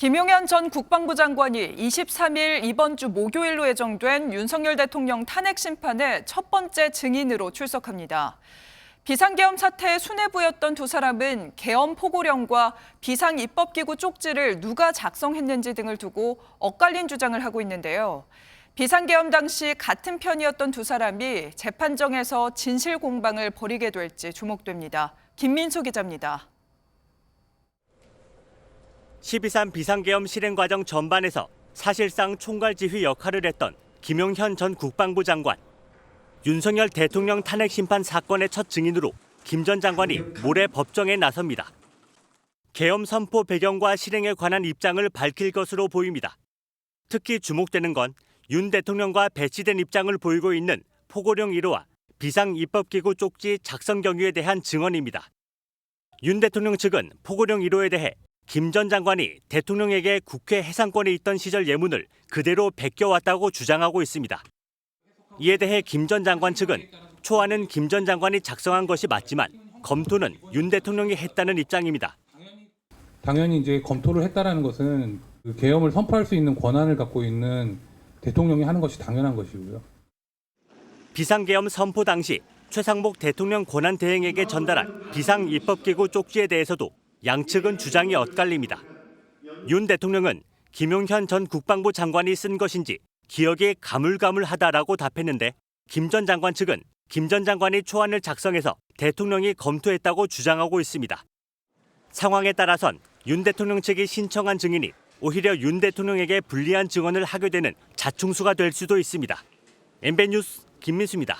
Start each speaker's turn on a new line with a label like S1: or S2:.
S1: 김용현 전 국방부 장관이 23일 이번 주 목요일로 예정된 윤석열 대통령 탄핵 심판의 첫 번째 증인으로 출석합니다. 비상계엄 사태에 수뇌부였던 두 사람은 계엄 포고령과 비상입법기구 쪽지를 누가 작성했는지 등을 두고 엇갈린 주장을 하고 있는데요. 비상계엄 당시 같은 편이었던 두 사람이 재판정에서 진실 공방을 벌이게 될지 주목됩니다. 김민수 기자입니다.
S2: 12.3 비상계엄 실행 과정 전반에서 사실상 총괄지휘 역할을 했던 김용현 전 국방부 장관. 윤석열 대통령 탄핵 심판 사건의 첫 증인으로 김 전 장관이 모레 법정에 나섭니다. 계엄 선포 배경과 실행에 관한 입장을 밝힐 것으로 보입니다. 특히 주목되는 건 윤 대통령과 배치된 입장을 보이고 있는 포고령 1호와 비상입법기구 쪽지 작성 경위에 대한 증언입니다. 윤 대통령 측은 포고령 1호에 대해 김 전 장관이 대통령에게 국회 해상권에 있던 시절 예문을 그대로 베껴왔다고 주장하고 있습니다. 이에 대해 김 전 장관 측은 초안은 김 전 장관이 작성한 것이 맞지만 검토는 윤 대통령이 했다는 입장입니다.
S3: 당연히 이제 검토를 했다라는 것은 그 계엄을 선포할 수 있는 권한을 갖고 있는 대통령이 하는 것이 당연한 것이고요.
S2: 비상계엄 선포 당시 최상목 대통령 권한대행에게 전달한 비상입법기구 쪽지에 대해서도 양측은 주장이 엇갈립니다. 윤 대통령은 김용현 전 국방부 장관이 쓴 것인지 기억이 가물가물하다라고 답했는데 김 전 장관 측은 김 전 장관이 초안을 작성해서 대통령이 검토했다고 주장하고 있습니다. 상황에 따라선 윤 대통령 측이 신청한 증인이 오히려 윤 대통령에게 불리한 증언을 하게 되는 자충수가 될 수도 있습니다. MBN 뉴스 김민수입니다.